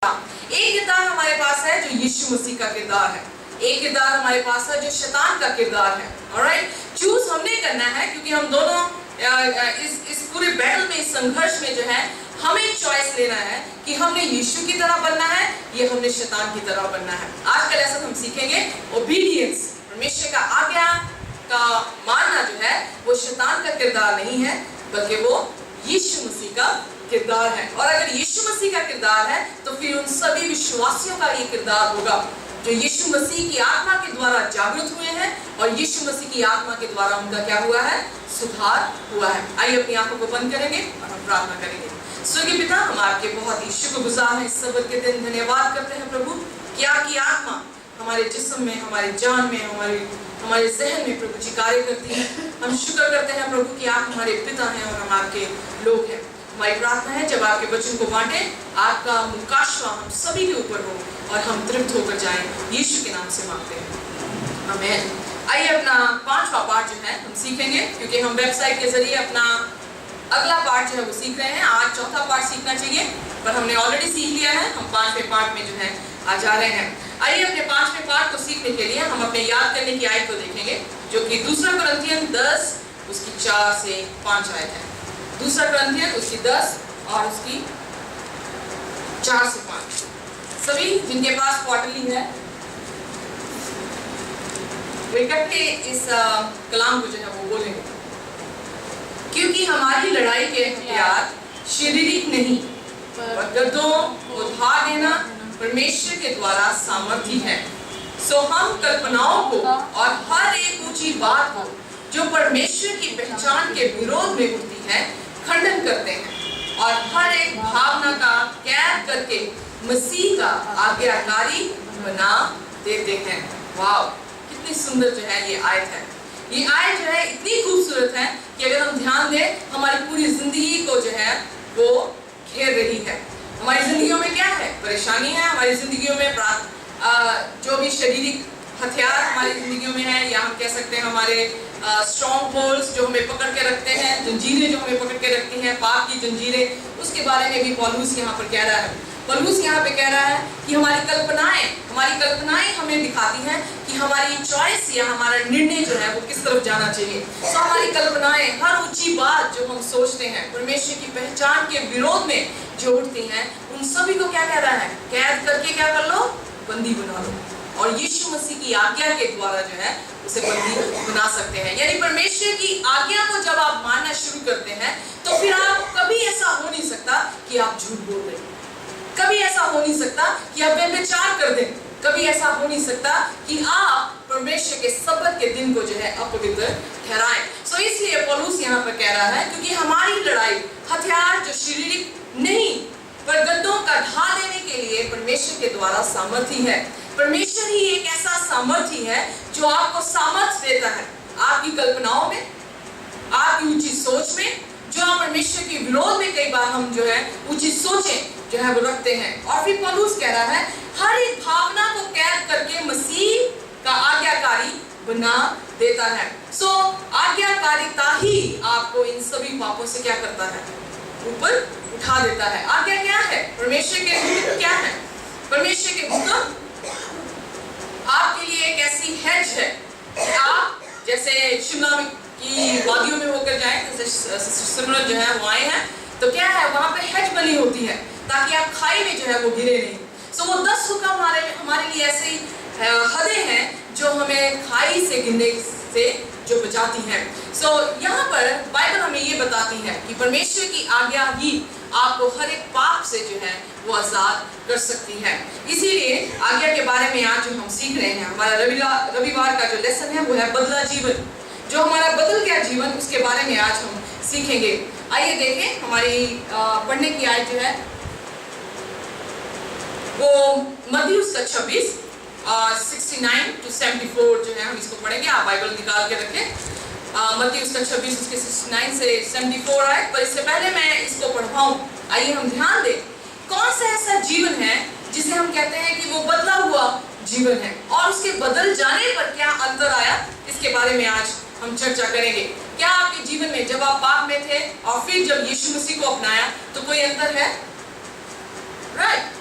एक किरदार हमारे पास है जो यीशु मसीह का किरदार है, एक किरदार हमारे पास है जो शैतान का किरदार है। ऑलराइट, चूज हमने करना है, क्योंकि हम दोनों इस पूरे बैटल में, इस संघर्ष में जो है हमें चॉइस लेना है कि हमने यीशु की तरह बनना है या हमने शैतान की तरह बनना है। आज का लेसन हम सीखेंगे ओबीडियंस, परमेश्वर का आज्ञा का मानना जो है वो शैतान का किरदार नहीं है, बल्कि वो यीशु मसीह का किरदार है। और अगर यीशु मसीह का किरदार है तो फिर उन सभी विश्वासियों का ये किरदार होगा जो यीशु मसीह की आत्मा के द्वारा जागृत हुए हैं और यीशु मसीह की आत्मा के द्वारा उनका क्या हुआ है, सुधार हुआ है। आइए अपनी आंखों को बंद करेंगे और हम प्रार्थना करेंगे। स्वर्गीय पिता, हम आपके बहुत ही शुक्रगुजार हैं इस सब्र के दिन। धन्यवाद करते हैं प्रभु कि आपकी आत्मा हमारे जिस्म में, हमारे जान में, हमारे जहन में प्रभु जी कार्य करती है। हम शुक्र करते हैं प्रभु कि आप हमारे पिता हैं और हम आपके लोग हैं। हमारी प्रार्थना है जब आपके वचन को बांटे, आपका मुकाशवा हम सभी के ऊपर हो और हम तृप्त होकर जाएं। यीशु के नाम से मांगते हैं, आमीन। आइए अपना 5वां पाठ जो है हम सीखेंगे, क्योंकि हम वेबसाइट के जरिए अपना अगला पाठ जो है वो सीख रहे हैं। आज चौथा पाठ सीखना चाहिए, पर हमने ऑलरेडी सीख लिया है। हम 5वें पाठ में जो है आ जा रहे हैं। आइए अपने 5वें पाठ को सीखने के लिए हम अपने याद करने की आयत को देखेंगे, जो कि 2 कुरिन्थियन 10 उसकी 4 से 5 आयत है। 2 कुरिन्थियन उसकी 10 और उसकी 4 से 5। सभी जिनके पास क्वार्टरली है वे इकट्ठे इस कलाम को जो है वो बोलेंगे। क्योंकि हमारी लड़ाई के हथियार शारीरिक नहीं, पर गद्दों को ढा देना परमेश्वर के द्वारा सामर्थी है। सो हम कल्पनाओं को और हर एक ऊंची बात को जो परमेश्वर की पहचान के विरोध में उठती है खंडन करते हैं और हर एक भावना का कैद करके मसीह का आज्ञाकारी बना देते हैं। वाव, कितनी सुंदर जो है ये आयत है। ये आयत जो है इतनी खूबसूरत है कि अगर हम ध्यान दें, हमारी पूरी जिंदगी को जो है वो घेर रही है। हमारी जिंदगियों में क्या है, परेशानी है। हमारी जिंदगियों में जो भी शारीरिक हथियार हमारी जिंदगियों में है, या हम कह सकते हैं हमारे स्ट्रॉन्ग होल्ड्स जो हमें पकड़ के रखते हैं, जंजीरें जो हमें पकड़ के रखती हैं, पाप की जंजीरें, उसके बारे में भी पौलुस यहाँ पर कह रहा है। पौलुस यहाँ पे कह रहा है कि हमारी कल्पनाएं हमें दिखाती हैं कि हमारी चॉइस या हमारा निर्णय जो है वो किस तरफ जाना चाहिए। तो हमारी कल्पनाएं, हर ऊंची बात जो हम सोचते हैं परमेश्वर की पहचान के विरोध में जो उठती हैं, उन सभी को क्या कह रहा है, कैद करके क्या कर लो, बंदी बना लो। और यीशु मसीह की आज्ञा के द्वारा जो है उसे बंदी बना सकते हैं। यानी परमेश्वर की आज्ञा को जब आप मानना शुरू करते हैं तो फिर आप कभी ऐसा हो नहीं सकता कि आप झूठ बोल रहे हैं, कभी ऐसा हो नहीं सकता कि आप व्यभिचार कर दें, कभी ऐसा हो नहीं सकता कि आप परमेश्वर के सब्बत के दिन को जो है अपवित्र ठहराएं। सो इसलिए पौलुस यहाँ पर कह रहा है, क्योंकि हमारी लड़ाई हथियार जो शारीरिक नहीं पर गद्दों का ढा देने के लिए परमेश्वर के द्वारा सामर्थी है। परमेश्वर ही एक ऐसा सामर्थी है जो आपको सामर्थ्य देता है आपकी कल्पनाओं में, आपकी ऊंची सोच में, जो आप परमेश्वर के विरोध में कई बार हम जो है ऊंची सोचें जो है वो रखते हैं। और फिर पौलुस कह रहा है हर एक भावना को कैद करके मसीह का आज्ञाकारी बना देता है। सो आज्ञाकारिता ही आपको इन सभी पापों से क्या करता है, ऊपर उठा देता है। आज्ञा क्या है, परमेश्वर के हुक्म क्या है, परमेश्वर के हुक्म आपके लिए एक ऐसी हेज है कि आप जैसे शिमला की वादियों में होकर जाएं, जैसे सिमरन जो है वो आए हैं, तो क्या है वहां पे हेज बनी होती है ताकि आप खाई में जो है वो गिरे नहीं। सो वो 10 हुक्म हमारे लिए ऐसी हदें हैं जो हमें खाई से गिरने से जो बचाती हैं। सो यहाँ पर बाइबल हमें ये बताती है कि परमेश्वर की आज्ञा ही आपको हर एक पाप से जो है वो आजाद कर सकती है। इसीलिए आज्ञा के बारे में आज जो हम सीख रहे हैं, हमारा रविवार का जो लेसन है वो है बदला जीवन। जो हमारा बदल गया जीवन, उसके बारे में आज हम सीखेंगे। आइए देखें, हमारी पढ़ने की आयत जो है वो मत्ती उसका 26 69 to 74 जो है हम इसको पढ़ेंगे। आप बाइबल निकाल के रखें। मत्ती उसका 26 उसके 69 से 74 आए। पर इससे पहले मैं इसको पढ़वाऊं, आइए हम ध्यान दें कौन सा ऐसा जीवन है जिसे हम कहते हैं कि वो बदला हुआ जीवन है, और उसके बदल जाने पर क्या अंतर आया, इसके बारे में आज हम चर्चा करेंगे। क्या आपके जीवन में जब आप पाप में थे और फिर जब यीशु मसीह को अपनाया तो कोई अंतर है? राइट,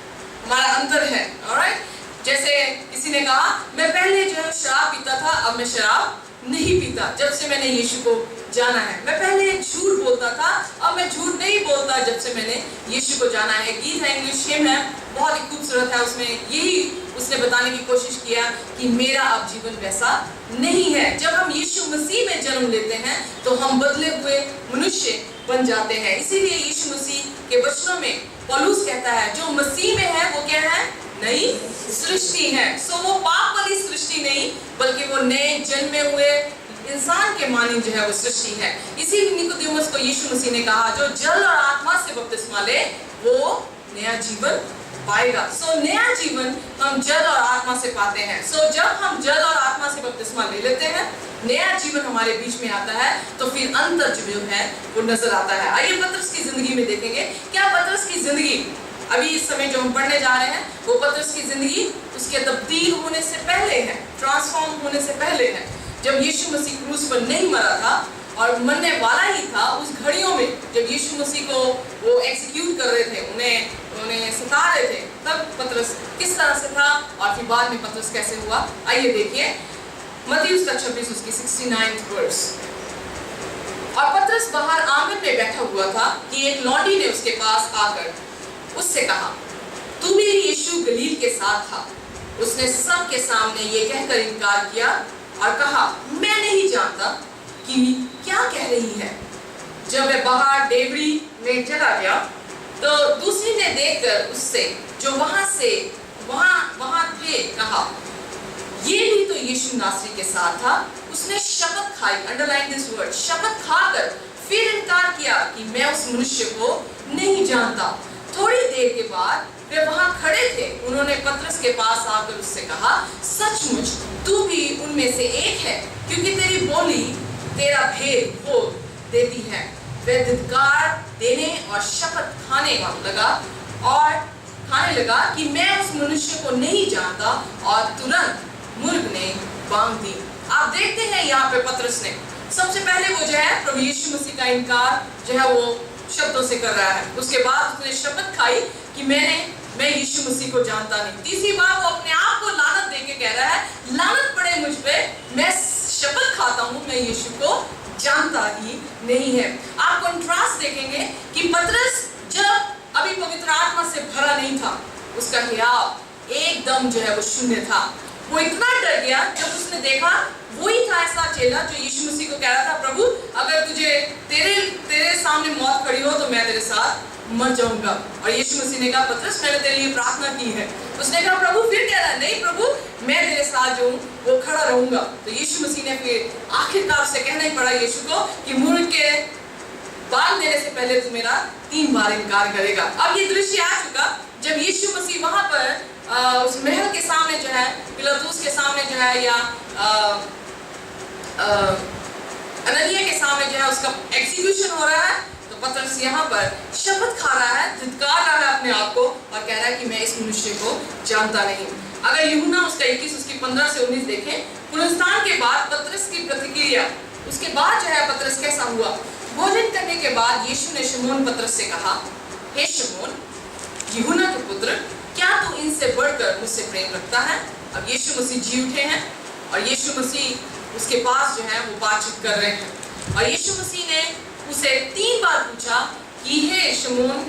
हमारा अंतर है। ऑलराइट, जैसे किसी ने कहा मैं पहले जो है शराब पीता था, अब मैं शराब नहीं पीता जब से मैंने यीशु को जाना है। मैं पहले झूठ बोलता था, अब मैं झूठ नहीं बोलता जब से मैंने यीशु को जाना है। गीत है, इंग्लिश हिम है, बहुत ही खूबसूरत है। उसमें यही उसने बताने की कोशिश किया कि मेरा अब जीवन वैसा नहीं है। जब हम यीशु मसीह में जन्म लेते हैं तो हम बदले हुए मनुष्य बन जाते हैं। इसीलिए यीशु मसीह के वचनों में पौलुस कहता है जो मसीह में है वो क्या है? नई सृष्टि है। सो वो पाप वाली सृष्टि नहीं, बल्कि वो नए जन्मे हुए इंसान के मानिंद जो है वो सृष्टि है। इसीलिए निकोदेमुस को यीशु मसीह ने कहा जो जल और आत्मा से बपतिस्मा ले वो नया जीवन पाएगा। सो नया जीवन हम जल और आत्मा से पाते हैं। सो जब हम जल और आत्मा से बपतिस्मा ले लेते हैं, नया जीवन हमारे बीच में आता है, तो फिर अंतर जो है वो नजर आता है। आइए पतरस की जिंदगी में देखेंगे। क्या पतरस की जिंदगी अभी इस समय जो हम पढ़ने जा रहे हैं वो पतरस की जिंदगी उसके तब्दील होने से पहले है, ट्रांसफॉर्म होने से पहले है। जब यीशु मसीह क्रूस पर नहीं मरा था और मरने वाला ही था, उस घड़ियों में जब यीशु मसीह को वो एक्सिक्यूट कर रहे थे, उन्हें सता रहे थे, तब पतरस किस तरह से था और फिर बाद में पतरस कैसे हुआ। आइए देखिए मत्ती उसका 26 उसकी 69 वर्स। और पतरस बाहर आंगन में बैठा हुआ था कि एक लौंडी ने उसके पास आकर उससे कहा तू भी यीशु गलील के साथ था। उसने सबके सामने ये कहकर इनकार किया और कहा मैं नहीं जानता कि क्या कह रही है। जब वह बाहर डेवड़ी में चला गया तो दूसरी ने देखकर उससे जो वहां थे कहा ये भी तो यीशु नासरी के साथ था। उसने शपथ खाई, अंडरलाइन दिस वर्ड, शपथ खाकर फिर इनकार किया कि मैं उस मनुष्य को नहीं जानता। थोड़ी देर के बाद वे वहां खड़े थे। उन्होंने पतरस के पास आकर उससे कहा सचमुच तू भी उनमें से एक है, क्योंकि तेरी बोली तेरा भेद खोल देती है। वह धिक्कार देने और शपथ खाने लगा कि मैं उस मनुष्य को नहीं जानता, और तुरंत मुर्ग ने बांग दी। आप देखते हैं यहाँ पे पतरस ने सबसे पहले वो जो है प्रभु यीशु मसीह का इनकार जो है वो शब्दों से कर रहा है। उसके बाद उसने शपथ खाई कि मैं यीशु मसीह को जानता नहीं। तीसरी बार वो अपने आप को लानत देके कह रहा है लानत पड़े मुझ पे, मैं शपथ खाता हूँ मैं यीशु को जानता ही नहीं है। आप कंट्रास्ट देखेंगे कि पतरस जब अभी पवित्र आत्मा से भरा नहीं था, उसका हियाव एकदम जो है वो शून्य था। वो इतना डर गया जब उसने देखा वही था ऐसा चेला जो यीशु मसीह को कह रहा था प्रभु अगर तुझे तेरे सामने मौत खड़ी हो तो मैं तेरे साथ मर जाऊंगा। और यीशु मसीह ने कहा पतरस मैंने तेरे लिए प्रार्थना की है। उसने कहा प्रभु फिर कह रहा है नहीं प्रभु मैं तेरे साथ जो हूँ वो खड़ा रहूंगा। तो यीशु मसीह ने फिर आखिरकार से कहना ही पड़ा यीशु को कि मुर्ग के बाल देने से पहले तू मेरा 3 बार इनकार करेगा। अब ये दृश्य आ चुका जब यीशु मसीह वहां पर उस महल के सामने जो है, पिलातुस के सामने जो है, या अननिया के सामने जो है उसका एग्जीक्यूशन हो रहा है। तो पतरस यहाँ पर शपथ खा रहा है, धिक्कार रहा है अपने आप को और कह रहा है कि मैं इस मनुष्य को जानता नहीं। अगर यूहन्ना उसका 21 उसकी 15 से 19 देखें, पुनरुत्थान के बाद पतरस की प्रतिक्रिया, उसके बाद जो है पतरस कैसा हुआ। भोजन करने के बाद यीशु ने शमौन पतरस से कहा हे शमौन यूहन्ना के पुत्र, क्या तू इनसे बढ़कर मुझसे प्रेम रखता है। अब यीशु मसीह जी उठे हैं और यीशु मसीह उसके पास जो है वो बातचीत कर रहे हैं। और यीशु मसीह ने उसे 3 बार पूछा कि हे शमौन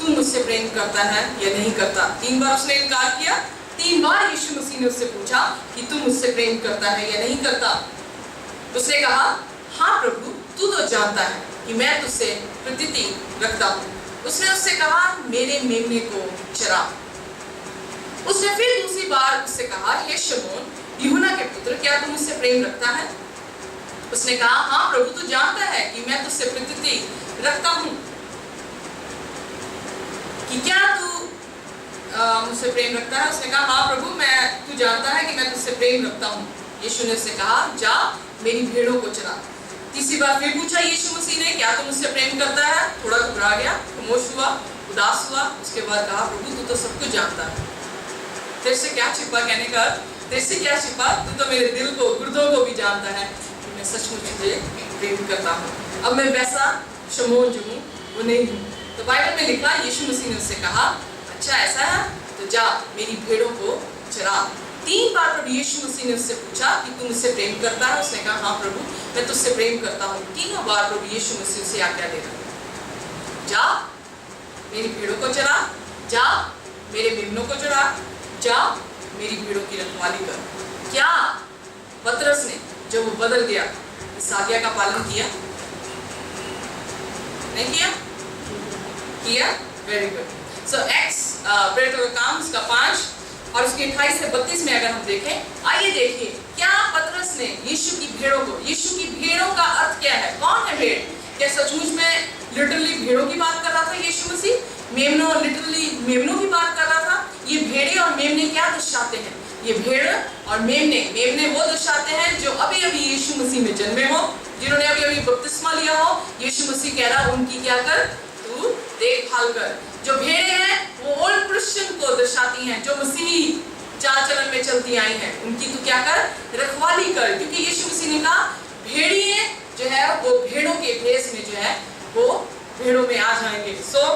तू मुझसे प्रेम करता है या नहीं करता। 3 बार उसने इनकार किया। 3 बार यीशु मसीह ने उससे पूछा कि तू मुझसे प्रेम करता है या नहीं करता। उसने कहा हाँ प्रभु तू तो जानता है कि मैं तुझसे प्रीति रखता हूँ। उसने उससे कहा मेरे मेमने को चरा। उसने फिर दूसरी बार उससे कहा हे शमौन यूहन्ना के पुत्र, क्या तू मुझसे प्रेम रखता है। उसने कहा हाँ प्रभु तू जानता है कि मैं तुझसे प्रीति रखता हूँ, कि क्या तू मुझसे प्रेम रखता है। उसने कहा हाँ प्रभु तू जानता है कि मैं तुझसे प्रेम रखता हूँ। यीशु ने उससे कहा जा मेरी भेड़ों को चरा। तीसरी बार फिर पूछा यीशु मसीह ने क्या तू मुझसे प्रेम करता है। थोड़ा घबरा गया, खामोश हुआ, उदास हुआ। उसके बाद कहा प्रभु तू तो सब कुछ जानता है, तेरे से क्या छिपा। कहने का तेरे से क्या छिपा, तू तो मेरे दिल को गुर्दों को भी जानता है कि मैं सचमुच तुझे प्रेम करता हूँ। अब मैं वैसा शमौन जो हूँ वो नहीं हूँ। तो बाइबल में लिखा यीशु मसीह ने उससे कहा अच्छा ऐसा है तो जा मेरी भेड़ों को चरा। 3 बार प्रभु यीशु मसीह ने उससे पूछा कि तू मुझसे प्रेम करता है? उसने कहा हाँ प्रभु, मैं तुझसे प्रेम करता हूँ। 3 बार प्रभु यीशु मसीह उसे आज्ञा दे रहा है, जा मेरी भेड़ों को चरा, जा मेरे मेमनों को चरा, जा मेरी भेड़ों की रखवाली कर। क्या पतरस ने जब वो बदल गया इस आज्ञा का पालन किया? नहीं किया? किया? Very good. सो एक्स प्रेरितों का काम उसका 5 और उसके 28 से 32 में अगर हम देखें, आइए देखिए क्या पतरस ने यीशु की भेड़ों को, यीशु की भेड़ों का अर्थ क्या है? कौन है भेड़? क्या सचमुच में लिटरली भेड़ों की बात कर रहा था यीशु मसीह? मेमनों, लिटरली मेमनों की बात कर रहा था? ये भेड़े और मेमने क्या दर्शाते हैं? ये भेड़ और मेमने वो दर्शाते हैं जो अभी अभी यीशु मसीह में जन्मे हो, जिन्होंने अभी अभी बपतिस्मा लिया हो। यीशु मसीह कह रहा उनकी क्या कर? तू देखभाल कर। जो भेड़े हैं वो ओल्ड क्रिश्चियन को दर्शाती हैं, जो मसीही चाल चलन में चलती आई हैं, उनकी तू क्या कर? रखवाली कर। क्योंकि यीशु मसीह ने कहा भेड़िए जो है वो भेड़ों के भेष में जो है वो भेड़ों में आ जाएंगे। सो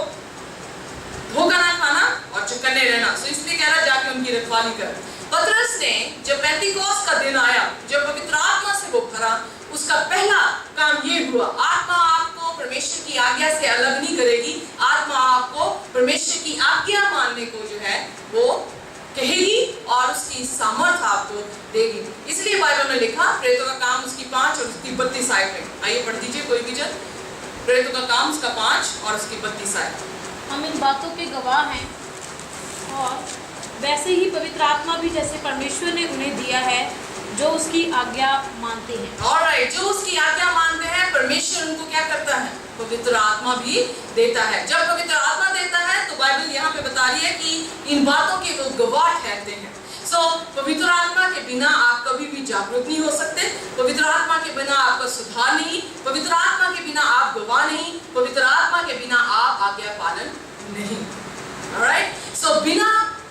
धोखा ना खाना और चौकन्ने रहना। सो इसलिए कह रहा जाके उनकी रखवाली कर। पतरस ने जब पेंतिकोस्त का दिन आया, जब पवित्र आत्मा से वो भरा, उसका पहला काम ये हुआ, आत्मा आपको परमेश्वर की आज्ञा से अलग नहीं करेगी। आत्मा आपको परमेश्वर की आज्ञा मानने को जो है वो कहेगी और उसकी सामर्थ आपको देगी। इसलिए बाइबल में लिखा प्रेरितों का काम उसकी 5 और उसकी 32 आयत में। आइए पढ़ दीजिए कोई भी जन। प्रेरितों का काम उसका 5 और उसकी 32 आयत। हम इन बातों के गवाह हैं और वैसे ही पवित्र आत्मा भी जैसे परमेश्वर ने उन्हें दिया है जो उसकी आज्ञा मानते हैं। ऑलराइट, जो उसकी आज्ञा मानते हैं परमेश्वर उनको क्या करता है? पवित्र आत्मा भी देता है। जब पवित्र आत्मा देता है तो बाइबल यहाँ पे बता रही है कि इन बातों के वो गवाह ठहरते हैं। सो पवित्र आत्मा के बिना आप कभी भी जागरूक नहीं हो सकते। पवित्र आत्मा के बिना आपका सुधार नहीं, पवित्र आत्मा के बिना आप गवाह नहीं, पवित्र आत्मा के बिना आप आज्ञा पालन नहीं। ऑलराइट, सो बिना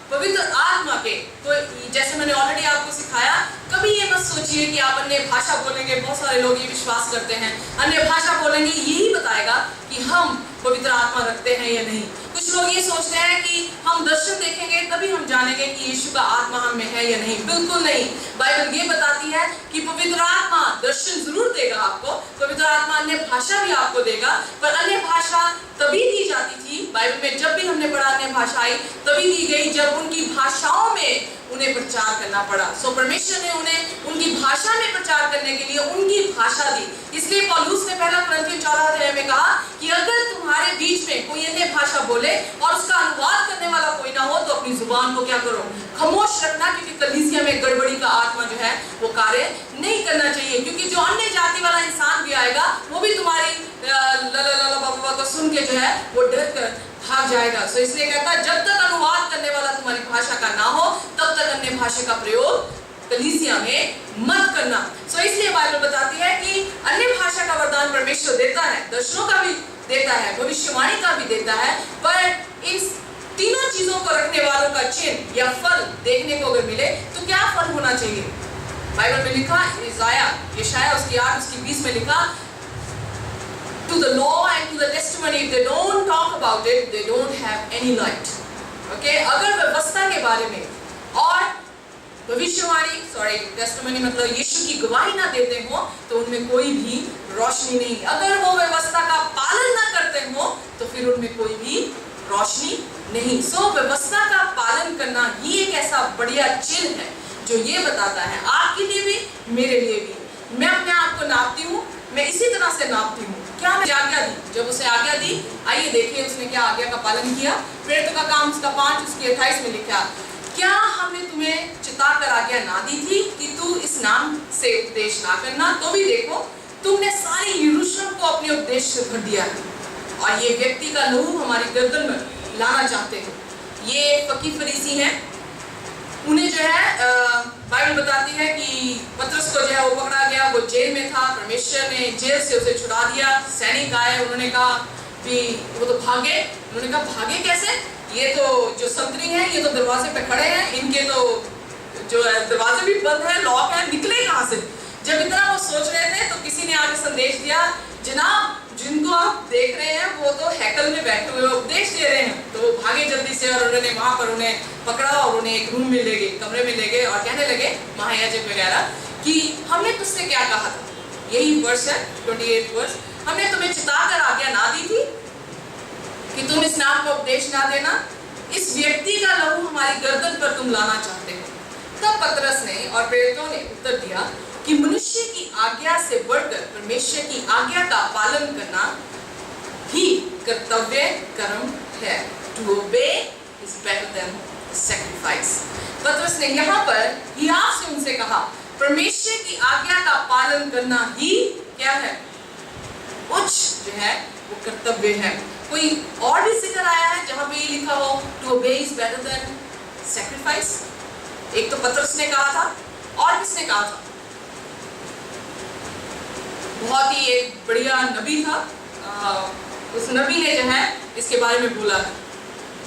पवित्र आत्मा के, तो जैसे मैंने ऑलरेडी आपको सिखाया, कभी ये मत सोचिए कि आप अन्य भाषा बोलेंगे। बहुत सारे लोग ये विश्वास करते हैं अन्य भाषा बोलेंगे यही बताएगा कि हम पवित्र आत्मा रखते हैं या नहीं। कुछ लोग ये सोचते हैं कि हम दर्शन देखेंगे तभी हम जानेंगे कि यीशु का आत्मा हम में है या नहीं। बिल्कुल नहीं। बाइबल ये बताती है कि पवित्र आत्मा दर्शन जरूर देगा आपको, पवित्र आत्मा अन्य भाषा भी आपको देगा, पर अन्य भाषा तभी दी जाती थी बाइबल में, जब भी हमने पढ़ा अन्य भाषाएं तभी दी गई जब उनकी भाषाओं में उन्हें प्रचार करना पड़ा। सो परमेश्वर ने उन्हें उनकी भाषा में प्रचार करने के लिए उनकी भाषा दी। इसलिए पौलुस ने पहला कुरिन्थियों 4 अध्याय में कहा कि अगर तुम्हारे बीच में कोई अन्य भाषा बोले और उसका अनुवाद करने वाला कोई ना हो तो अपनी जुबान को क्या करो? खामोश रखना, क्योंकि कलीसिया में गड़बड़ी का आत्मा जो है वो कार्य नहीं करना चाहिए। क्योंकि जो अन्य जाति वाला इंसान भी आएगा वो भी तुम्हारी बाबा को सुन के जो है वो डर कर भाग जाएगा। सो इसलिए कहता है जब तक अनुवाद करने वाला तुम्हारी भाषा का ना हो तब तक अन्य भाषा का प्रयोग कलीसिया में मत करना। सो इसलिए बाइबल बताती है कि अन्य भाषा का वरदान परमेश्वर देता है, दर्शनों का भी देता है, भविष्यवाणी का भी देता है, पर इन तीनों चीजों को रखने वालों का चिन्ह या फल देखने को अगर मिले तो क्या फल होना चाहिए? बाइबल में लिखा, यशाया उसकी 8 उसकी 20 में लिखा, to the law and to the testimony, if they don't talk about it, they don't have any light. Okay? अगर व्यवस्था के बारे में और भविष्यवाणी, टेस्टिमनी मतलब यीशु की गवाही ना देते हो तो उनमें कोई भी रोशनी नहीं। अगर वो व्यवस्था का पालन ना करते हो तो फिर उनमें कोई भी रोशनी नहीं। सो व्यवस्था का पालन करना ही एक ऐसा बढ़िया चिन्ह है जो ये बताता है आपके लिए भी मेरे लिए भी। मैं अपने आप को नापती हूँ, मैं इसी तरह से नापती हूँ। क्या मैं आज्ञा दी? जब उसे आज्ञा दी, आइए देखिए उसने क्या आज्ञा का पालन किया। प्रेरितों का काम उसका 5 उसकी 28 में लिखा, क्या हमने तुम्हें चिताकर आज्ञा ना दी थी कि तू इस नाम से उपदेश ना करना? तो भी देखो तुमने सारी यरूशलेम को अपने उपदेश से भर दिया है और ये व्यक्ति का लहू हमारी गर्दन में लाना चाहते हो। ये फकीर फरीसी हैं, उन्हें जो है बाइबल बताती है कि पतरस को जो है वो पकड़ा गया, वो जेल में था, परमेश्वर ने जेल से उसे छुड़ा दिया। सैनिक आए, उन्होंने कहा कि वो तो भागे। उन्होंने कहा भागे कैसे? ये तो जो संतरी हैं ये तो दरवाजे पे खड़े हैं, इनके तो जो है दरवाजे भी बंद है, लॉक है, निकले कहाँ से? जब इतना वो सोच रहे थे तो किसी ने आके संदेश दिया, जनाब जिनको आप देख रहे हैं वो तो हैकल में बैठे हुए उपदेश दे रहे हैं, तो वो भागे जल्दी से और उन्होंने वहां पर उन्हें पकड़ा और उन्हें एक रूम में ले गए, कमरे में ले गए और कहने लगे महायाजक वगैरह कि हमने तुझसे क्या कहा था। यही वर्ष है 28 वर्ष, हमने तुम्हें चिताकर आज्ञा ना दी थी कि तुम इस नाम का उपदेश ना देना, इस व्यक्ति का लहू हमारी गर्दन पर तुम लाना चाहते हो। तब पतरस ने और प्रेरितों ने उत्तर दिया कि मनुष्य की आज्ञा से बढ़कर परमेश्वर की आज्ञा का पालन करना ही कर्तव्य कर्म है। To obey is better than sacrifice। पतरस ने यहाँ पर हियाव से उनसे कहा परमेश्वर की आज्ञा का पालन करना ही क्या है, उच्च जो है वो कर्तव्य है। कोई और भी जिक्र आया है जहां पे ये लिखा हो to obey is better than sacrifice? एक तो पतरस ने कहा था, और किसने कहा था? बहुत ही एक बढ़िया नबी था, उस नबी ने जो है इसके बारे में बोला है।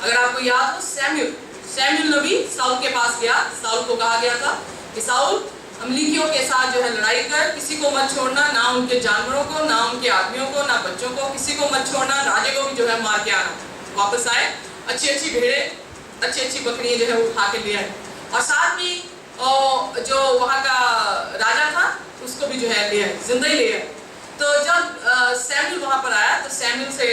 अगर आपको याद हो सैमुअल नबी साउल के पास गया, साउल को कहा गया था कि साउल अमलीकियों के साथ जो है लड़ाई कर, किसी को मत छोड़ना, ना उनके जानवरों को, ना उनके आदमियों को, ना बच्चों को, किसी को मत छोड़ना, राजे को भी जो है मार के आना। वापस आए, अच्छी अच्छी भेड़े, अच्छी अच्छी बकरियां जो है उठा के ले आए और साथ में जो वहाँ का राजा था उसको भी जो है ले आए, जिंदा ही ले आए। तो जब सैमुअल वहाँ पर आया तो सैमुअल से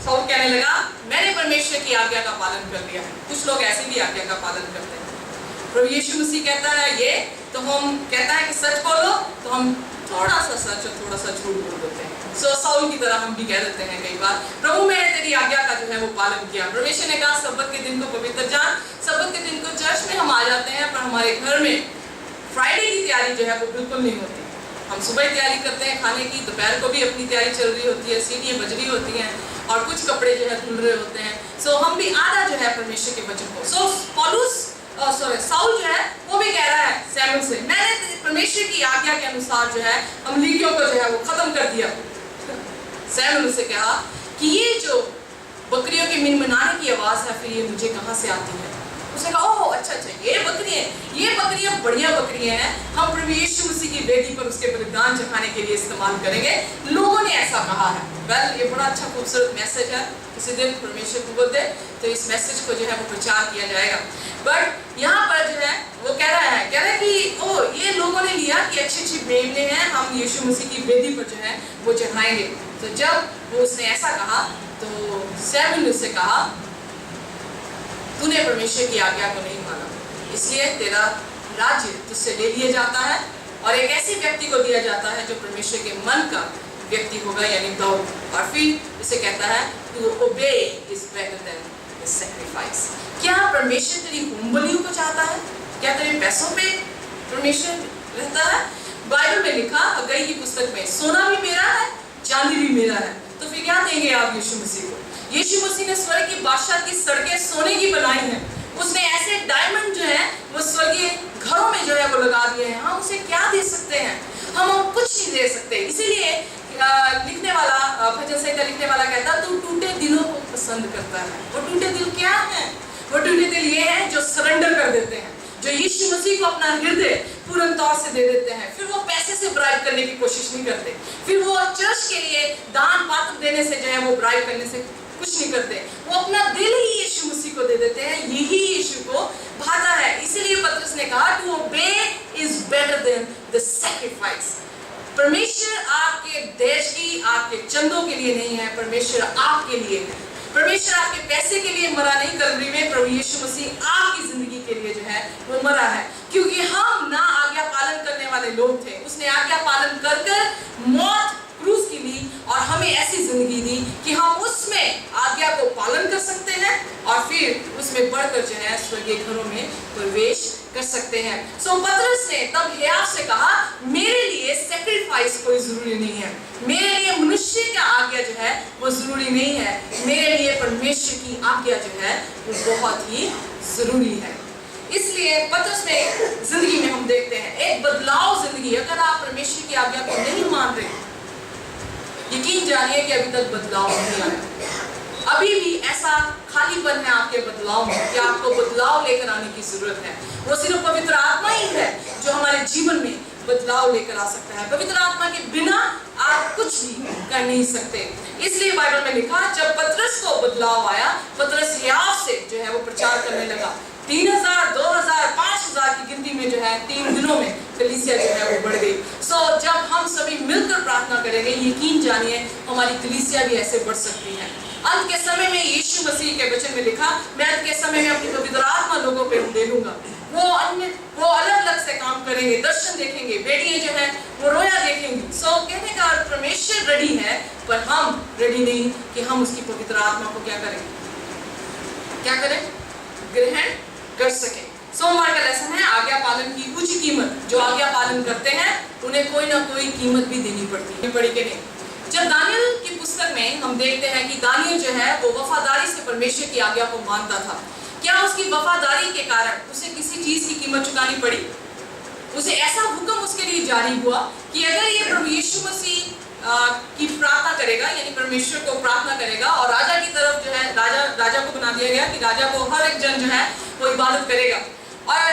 साउल कहने लगा मैंने परमेश्वर की आज्ञा का पालन कर लिया है। कुछ लोग ऐसी भी आज्ञा का पालन करते हैं। प्रभु यीशु मसीह कहता है ये, तो हम कहता है कि सच बोलो, तो हम थोड़ा सा सच और थोड़ा सा झूठ बोल देते हैं। सो साउल की तरह हम भी कह देते हैं कई बार प्रभु मैंने तेरी आज्ञा का जो है वो पालन किया। परमेश्वर ने कहा सब्बत के दिन को पवित्र जान, सब्बत के दिन को चर्च में हम आ जाते हैं, पर हमारे घर में फ्राइडे की तैयारी जो है वो बिल्कुल नहीं होती। हम सुबह तैयारी करते हैं खाने की, दोपहर को भी अपनी तैयारी चल रही होती है, सीढ़ियाँ बज रही होती हैं और कुछ कपड़े जो है धुल रहे होते हैं। सो हम भी आधा जो है परमेश्वर के वचन को साउल जो है वो भी कह रहा है सैमुअल से मैंने परमेश्वर की आज्ञा के अनुसार जो है अमलीकियों को जो है वो खत्म कर दिया। सैमुअल से कहा कि ये जो बकरियों के मिनमिनाने की आवाज है फिर ये मुझे कहाँ से आती है। उसने कहा ओह अच्छा ये बकरियां बढ़िया बकरियां हैं, हम प्रभु यीशु मसीह की वेदी पर उसके बलिदान चढ़ाने के लिए इस्तेमाल करेंगे। लोगों ने ऐसा कहा है। वेल ये बड़ा अच्छा खूबसूरत मैसेज है, किसी दिन परमेश्वर को बोलते तो इस मैसेज को जो है वो प्रचार किया जाएगा। बट यहाँ पर जो है वो कह रहा है कि ओह ये लोगों ने लिया कि अच्छी मेमने हैं, हम यीशु मसीह की वेदी पर जो है वो चढ़ाएंगे। तो जब वो उसने ऐसा कहा तो सैमुअल ने उससे कहा तूने परमेश्वर की आज्ञा को नहीं माना, इसलिए तेरा राज्य तुझसे ले लिया जाता है और एक ऐसे व्यक्ति को दिया जाता है जो परमेश्वर के मन का व्यक्ति होगा, यानी दाऊद। और फिर इसे कहता है to obey is better than the sacrifice। क्या परमेश्वर तेरी होम बलियों को चाहता है? क्या तेरे पैसों पे परमेश्वर रहता है? बाइबल में लिखा हग्गाई की पुस्तक में सोना भी मेरा है, चांदी भी मेरा है, तो फिर क्या देंगे आप यीशु मसीह को? यीशु मसीह ने स्वर्ग की बादशाह की सड़कें सोने की बनाई हैं। उसने ऐसे डायमंड जो है वो स्वर्गीय घरों में जो है वो लगा दिए हैं। हम उसे क्या दे सकते हैं? हम कुछ नहीं दे सकते। इसीलिए लिखने वाला भजन संहिता लिखने वाला कहता तू टूटे दिलों को पसंद करता है। वो टूटे दिल क्या है? वो टूटे दिल ये हैं जो सरेंडर कर देते हैं, जो यीशु मसीह को अपना हृदय पूर्ण तौर से दे देते हैं। फिर वो पैसे से ब्राइब करने की कोशिश नहीं करते, फिर वो चर्च के लिए दान पात्र देने से जो है वो ब्राइब करने से कुछ नहीं करते, वो अपना दिल ही यीशु मसीह को दे देते हैं। यही यीशु को भाता है। इसीलिए पतरस ने कहा to obey is better than the sacrifice. परमेश्वर आपके देश की, आपके चंदों के लिए नहीं है, परमेश्वर आपके लिए है। परमेश्वर आपके पैसे के लिए मरा नहीं, कलवरी में प्रभु यीशु मसीह आपकी जिंदगी के लिए जो है वो मरा है। क्योंकि हम ना आज्ञा पालन करने वाले लोग थे, उसने आज्ञा पालन कर कर मौत क्रूस की ली और हमें ऐसी जिंदगी दी कि हम उसमें आज्ञा को पालन कर सकते हैं और फिर उसमें बढ़कर जो है स्वर्गीय घरों में प्रवेश कर सकते हैं। सो पतरस ने तब हियाव से कहा मेरे लिए सैक्रिफाइस कोई जरूरी नहीं है, मेरे लिए मनुष्य का आज्ञा जो है वो जरूरी नहीं है, मेरे लिए परमेश्वर की आज्ञा जो है वो बहुत ही जरूरी है। इसलिए पतरस में जिंदगी में हम देखते हैं एक बदलाव जिंदगी। अगर आप परमेश्वर की आज्ञा को नहीं मान रहे, यकीन जानिए कि अभी तक बदलाव नहीं आया। अभी भी ऐसा खालीपन है आपके बदलाव में कि आपको बदलाव लेकर आने की जरूरत है। वो सिर्फ पवित्र आत्मा ही है जो हमारे जीवन में बदलाव लेकर आ सकता है। पवित्र आत्मा के बिना आप कुछ भी कर नहीं सकते। इसलिए बाइबल में लिखा, जब पतरस को बदलाव आया, पतरस हियाव से जो है वो प्रचार करने लगा। 3000, 2000, 5000 की गिनती में जो है 3 दिनों में कलीसिया जो है वो बढ़ गई। जब हम सभी मिलकर प्रार्थना करेंगे, यकीन जानिए हमारी कलीसिया भी ऐसे बढ़ सकती है। अंत के समय में यीशु मसीह के वचन में लिखा, मैं अंत के समय में अपनी पवित्र आत्मा लोगों पे दे दूंगा। वो अलग अलग से काम करेंगे, दर्शन देखेंगे, बेटियां जो है वो रोया देखेंगी। कहने का अर्थ परमेश्वर रेडी है, पर हम रेडी नहीं कि हम उसकी पवित्र आत्मा को क्या करें, ग्रहण कर सके। सोमवार का लेसन है आज्ञा पालन की उच्च कीमत। जो आज्ञा पालन करते हैं उन्हें कोई ना कोई कीमत भी देनी पड़ती है, पड़ी के नहीं। जब दानियल की पुस्तक में हम देखते हैं कि दानियल जो है वो वफादारी से परमेश्वर की आज्ञा को मानता था। क्या उसकी वफादारी के कारण उसे किसी चीज की कीमत चुकानी पड़ी? उसे ऐसा हुक्म उसके लिए जारी हुआ कि अगर ये प्रभु यीशु मसीह की प्रार्थना करेगा, यानी परमेश्वर को प्रार्थना करेगा, और राजा की तरफ जो है राजा को बना दिया गया कि राजा को हर एक जन जो है वो इबादत करेगा। और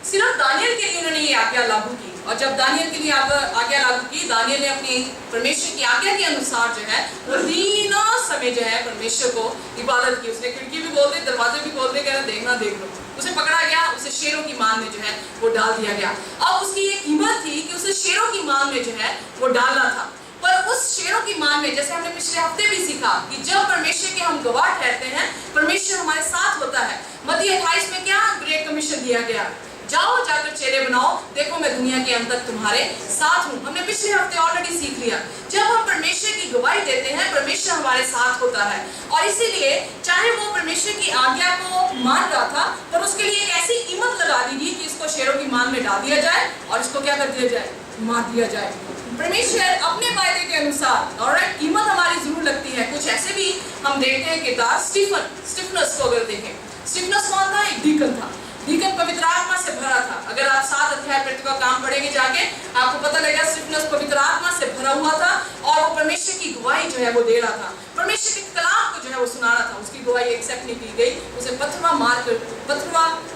सिर्फ दानियल के लिए उन्होंने ये आज्ञा लागू की। और जब दानियल के लिए आज्ञा लागू की, दानियल ने अपनी परमेश्वर की आज्ञा के अनुसार जो है वो दिनों समय जो है परमेश्वर को इबादत की। उसने खिड़की भी बोल दी, दरवाजे भी बोल दे, देखना देख लो। उसे पकड़ा गया, उसे शेरों की मान में जो है वो डाल दिया गया। अब उसकी ये कीमत थी कि उसे शेरों की मान में जो है वो डालना था। पर उस शेरों की मान में, जैसे हमने पिछले हफ्ते भी सीखा कि जब परमेश्वर के हम गवाह ठहरते हैं, परमेश्वर हमारे साथ होता है। मत्ती 28 में क्या ग्रेट कमीशन दिया गया, जाओ जाकर चेले बनाओ, देखो मैं दुनिया के अंत तक तुम्हारे साथ हूँ। हमने पिछले हफ्ते ऑलरेडी सीख लिया, जब हम परमेश्वर की गवाही देते हैं, परमेश्वर हमारे साथ होता है। और इसीलिए चाहे वो परमेश्वर की आज्ञा को मान रहा था, पर उसके लिए एक ऐसी कीमत लगा दी गई कि इसको शेरों की मान में डाल दिया जाए और इसको क्या कर दिया जाए, मार दिया जाए। परमेश्वर अपने वायदे के अनुसार, और कीमत हमारी जरूर लगती है। कुछ ऐसे भी हम देखते हैं किरदार, स्टीफनस को अगर देखें, स्टीफनस कौन था? एक डीकन था। डीकन पवित्र आत्मा से भरा था। अगर आप 7 अध्याय प्रेरितों का काम पढ़ेंगे जाके, आपको पता लगेगा स्टीफनस पवित्र आत्मा से भरा हुआ था और वो परमेश्वर की गवाही जो है वो दे रहा था, परमेश्वर के कलाम को जो है वो सुना रहा था। उसकी गवाही एक्सेप्ट नहीं की गई, उसे पथरवा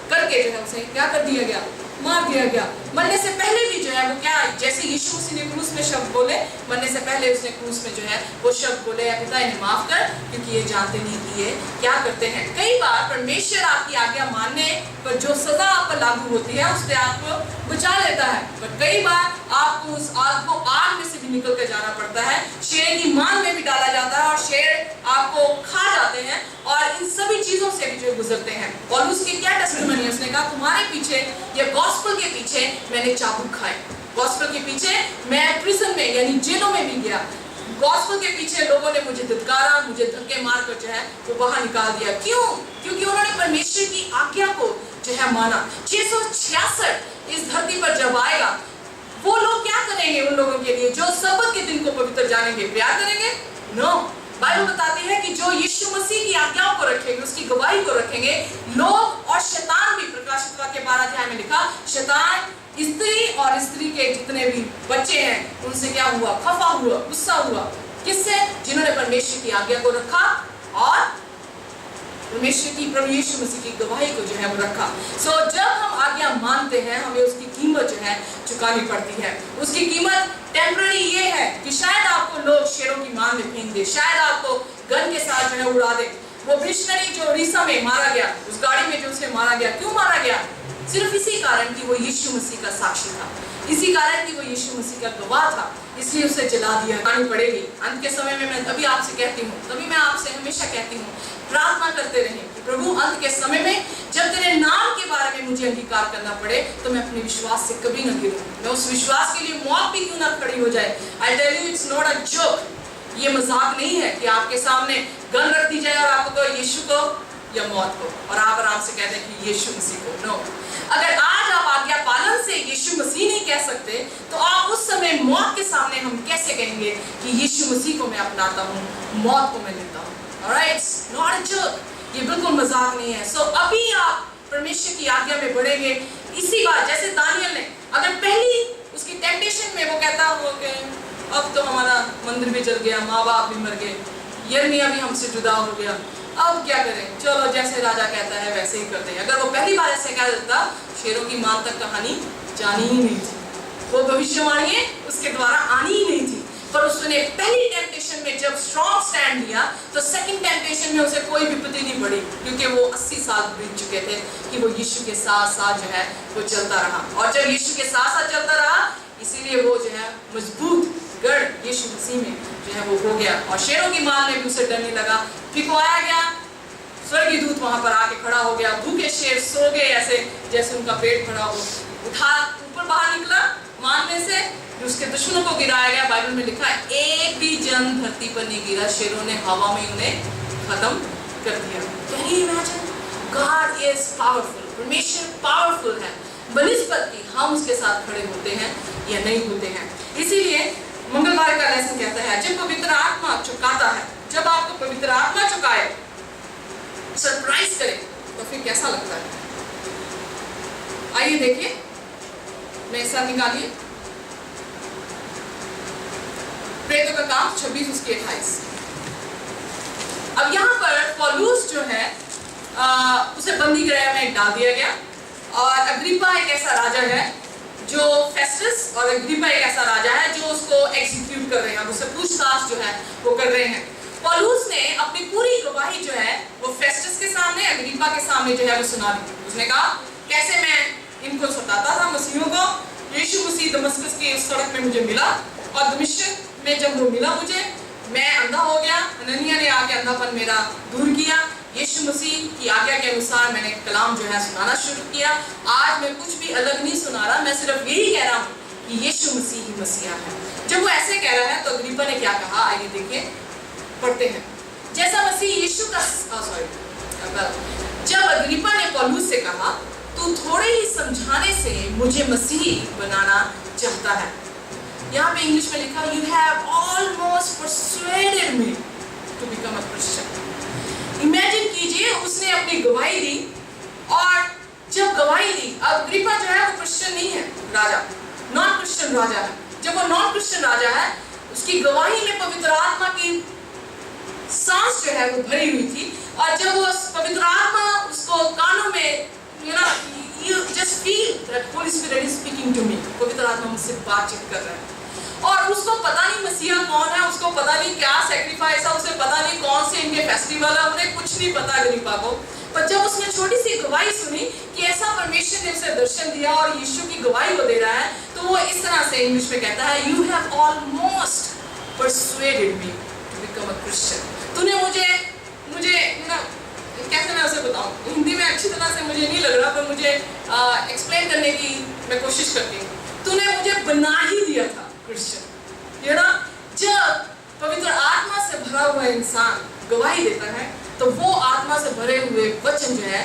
करके जो है उसे क्या कर दिया गया, मार दिया गया। मरने से पहले भी जो है वो क्या, जैसे यीशु मसीह ने क्रूस में शब्द बोले, मरने से पहले उसने क्रूस में जो है वो शब्द बोले, पिता इन्हें माफ कर, क्योंकि ये जानते नहीं कि ये क्या करते हैं। कई बार परमेश्वर आपकी आज्ञा मानने पर जो सजा आप पर लागू होती है उससे आपको बचा लेता है, पर कई बार आपको उस आग को आग में से भी निकल कर जाना पड़ता है, शेर की मान में भी डाला जाता है और शेर आपको खा जाते हैं, और इन सभी चीजों से भी जो गुजरते हैं। और उसकी क्या टेस्टिमनी है? उसने कहा तुम्हारे पीछे, ये गॉस्पेल के पीछे मैंने चाबुक खाए, गॉस्पेल के पीछे मैं प्रिजन में यानी जेलों में भी गया, गॉस्पेल के पीछे लोगों ने मुझे धिक्कारा, मुझे धक्के मार कर जो है वो बाहर निकाल दिया। क्यों? क्योंकि उन्होंने परमेश्वर की आज्ञा को जो है माना। 666 इस धरती पर जब आएगा, वो लोग क्या करेंगे? उन लोगों के लिए जो सबत के दिन को पवित्र जानेंगे, प्यार करेंगे? नो, बाइबल बताती है कि जो यीशु मसीह की आज्ञाओं को रखेंगे, उसकी गवाही को रखेंगे, लोग और शैतान भी, प्रकाशित वाक्य 12 अध्याय में लिखा, शैतान स्त्री और स्त्री के जितने भी बच्चे हैं उनसे क्या हुआ? खफा हुआ, गुस्सा हुआ। किससे? जिन्होंने परमेश्वर की आज्ञा को रखा और परमेश्वर की, प्रभु यीशु मसीह की गवाही को जो है वो रखा। जब हम आज्ञा मानते हैं, हमें उसकी कीमत जो है चुकानी पड़ती है। उसकी कीमत टेम्पररी ये है कि शायद आपको लोग शेरों की मान में फेंक दे, शायद आपको गन के साथ जो है उड़ा दे। वो मिशनरी जो उड़ीसा में मारा गया, उस गाड़ी में जो उसे मारा गया, क्यों मारा गया? सिर्फ इसी कारण कि वो यीशु मसीह का साक्षी था, इसी कारण कि वो यीशु मसीह का गवाह था, इसलिए उसे जला दिया पड़ेगी। अंत के समय में मैं तभी आपसे कहती हूँ, तभी मैं आपसे हमेशा कहती हूँ, प्रार्थना करते रहें कि प्रभु अंत के समय में जब तेरे नाम के बारे में मुझे अंगीकार करना पड़े तो मैं अपने विश्वास से कभी न गिरूं, मैं उस विश्वास के लिए मौत भी क्यों ना खड़ी हो जाए। I tell you, it's not a joke. ये मजाक नहीं है कि आपके सामने गन रख दी जाए और आपको कहो यीशु को या मौत को, और आप आराम से कहते हैं कि यीशु मसीह को। नो, अगर आज आप आज्ञा पालन से यीशु मसीह नहीं कह सकते तो आप उस समय मौत के सामने हम कैसे कहेंगे कि यीशु मसीह को मैं अपनाता हूँ, मौत को मैं लेता हूँ। Alright, it's not a joke, ये बिल्कुल मजाक नहीं है। अभी आप परमेश्वर की आज्ञा में बढ़ेंगे। इसी बात, जैसे दानियल ने, अगर पहली उसकी टेम्पटेशन में वो कहता हो कि अब तो हमारा मंदिर भी जल गया, माँ बाप भी मर गए, यिर्मयाह भी हमसे जुदा हो गया, अब क्या करें, चलो जैसे राजा कहता है वैसे ही करते हैं। अगर वो पहली बार ऐसे कह देता, शेरों की मान तक कहानी जानी ही नहीं थी। वो भविष्यवाणी उसके द्वारा आनी ही नहीं थी। पर उसने पहली टेम्पटेशन में जब स्ट्रॉन्ग स्टैंड लिया तो सेकंड टेम्पटेशन में उसे कोई विपत्ति नहीं पड़ी, क्योंकि वो 80 साल बीत चुके थे कि वो यीशु के साथ साथ जो है वो चलता रहा। और जब यीशु के साथ साथ चलता रहा, इसीलिए वो जो है मजबूत गढ़ यीशु मसीह में जो है वो हो गया। और शेरों की मार में भी उसे डर नहीं लगा। फिकवाया गया, स्वर्गीय दूत वहां पर आके खड़ा हो गया। भूखे शेर सो गए ऐसे जैसे उनका पेट भरा हो, उठा ऊपर बाहर निकला मान में से, उसके दुश्मनों को गिराया गया। बाइबल में लिखा है एक भी जन धरती पर नहीं गिरा, शेरों ने हवा में उन्हें खत्म कर दिया। Can you imagine? God is powerful, परमेश्वर पावरफुल है बनिस्बत कि हम उसके साथ खड़े होते हैं या नहीं होते हैं। इसीलिए मंगलवार का लेसन कहता है जब पवित्र आत्मा चुकाता है, जब आपको पवित्र आत्मा चुकाए, सरप्राइज करे, तो फिर कैसा लगता है? आइए देखिए, मेरे साथ निकालिए प्रेरितों का काम 26 उसके 28। अब यहाँ पर पौलुस जो है उसे बंदी गृह में डाल दिया गया, और अग्रिप्पा एक ऐसा राजा है जो फेस्टस, और अग्रिप्पा एक ऐसा राजा है जो उसको एग्जीक्यूट कर रहे हैं, उससे पूछताछ जो है वो कर रहे हैं। पौलुस ने अपनी पूरी गवाही जो है वो फेस्टस के सामने, अग्रिप्पा के सामने जो है वो सुना दी। उसने कहा कैसे मैं इनको सताता था मसीहों को। यीशु मसीह दमिश्क की उस सड़क में मुझे मिला, और दमिश्क में जब वो मिला मुझे, मैं अंधा हो गया। हननिया ने आके अंधापन मेरा दूर किया। यीशु मसीह की आज्ञा के अनुसार मैंने कलाम जो है सुनाना शुरू किया। आज मैं कुछ भी अलग नहीं सुना रहा, मैं सिर्फ यही कह रहा हूँ कि यीशु मसीह ही मसीहा है। जब वो ऐसे कह रहा है तो अग्रिप्पा ने क्या कहा, आइए देखिए, पढ़ते हैं। जैसा मसीह यीशु का जब अग्रिप्पा ने पौलुस से कहा तू थोड़े ही समझाने से मुझे मसीही बनाना चाहता है। यहाँ पे इंग्लिश में लिखा you have almost persuaded me to become a Christian। Imagine कीजिए, उसने अपनी गवाही दी, और जब गवाही दी, अग्रिप्पा जो है वो क्रिश्चियन नहीं है, राजा नॉन क्रिश्चियन राजा है। जब वो नॉन क्रिश्चियन राजा है, उसकी गवाही में पवित्र आत्मा की सांस जो है वो भरी हुई थी, और जब वो पवित्र आत्मा उसको कानों में you just feel that Holy Spirit is speaking to me, पवित्र आत्मा मुझसे बातचीत कर रहा है। और उसको पता नहीं मसीहा कौन है, उसको पता नहीं क्या सैक्रिफाइस है, उसे पता नहीं कौन से इनके फेस्टिवल है, उन्हें कुछ नहीं पता अग्रिप्पा को। पर जब उसने छोटी सी गवाही सुनी कि ऐसा परमेश्वर ने उसे दर्शन दिया और यीशु की गवाही वो दे रहा है, तो वो इस तरह से इंग्लिश में कहता है you have almost persuaded me to become a Christian। तूने मुझे कैसे मैं उसे बताऊं, हिंदी में अच्छी तरह से मुझे नहीं लग रहा, पर मुझे एक्सप्लेन करने की मैं कोशिश करती हूँ। तूने मुझे बना ही दिया था क्रिश्चियन। जब पवित्र आत्मा से भरा हुआ इंसान गवाही देता है, तो वो आत्मा से भरे हुए वचन जो है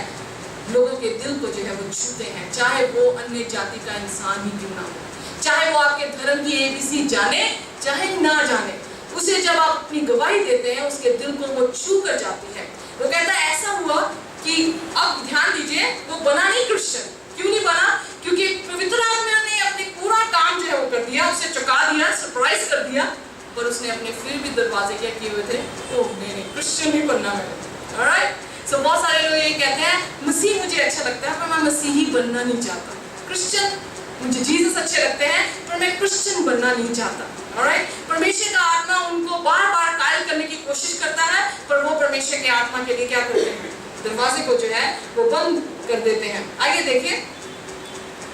लोगों के दिल को जो है वो छूते हैं, चाहे वो अन्य जाति का इंसान ही क्यों ना हो, चाहे वो आपके धर्म की ABC जाने चाहे ना जाने। उसे जब आप अपनी गवाही देते हैं, उसके दिल को वो छू कर जाती है। वो कहता है ऐसा हुआ कि अब ध्यान दीजिए, वो बना नहीं क्रिश्चियन। क्यों नहीं बना? क्योंकि पवित्र आत्मा ने अपने पूरा काम जो है वो कर दिया, उसे चुका दिया, सरप्राइज कर दिया, पर उसने अपने फिर भी दरवाजे क्या किए हुए थे, तो नहीं क्रिश्चियन ही बनना है। ऑलराइट, सो बहुत सारे लोग ये कहते हैं मसीह मुझे अच्छा लगता है, पर मैं मसीही बनना नहीं चाहता। क्रिश्चियन, मुझे जीसस अच्छे लगते हैं, पर मैं क्रिश्चियन बनना नहीं चाहता। ऑलराइट, परमेश्वर का आत्मा उनको बार बार कायल करने की कोशिश करता है, पर वो परमेश्वर के आत्मा के लिए क्या करते हैं, दरवाजे को जो है वो बंद कर देते हैं। आइए देखिए,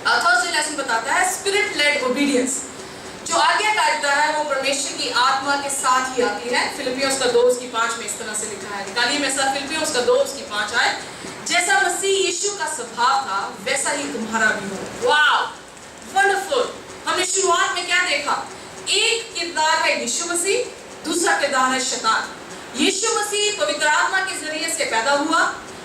थर्सडे लेसन बताता है स्पिरिट लेड ओबीडियंस। जो आज्ञाकारिता है वो परमेश्वर की आत्मा के साथ ही आती है। फिलिपियोस का 2:5 में इस तरह से लिखा है, निकालिए मेरे साथ फिलिपियोस का 2:5 आए। जैसा मसीह यीशु का स्वभाव था वैसा ही तुम्हारा भी हो। Wow, wonderful. हमने शुरुआत में क्या देखा, एक किरदार है यीशु मसीह, दूसरा किरदार है शैतान। यीशु मसीह पवित्र आत्मा के जरिए से पैदा हुआ।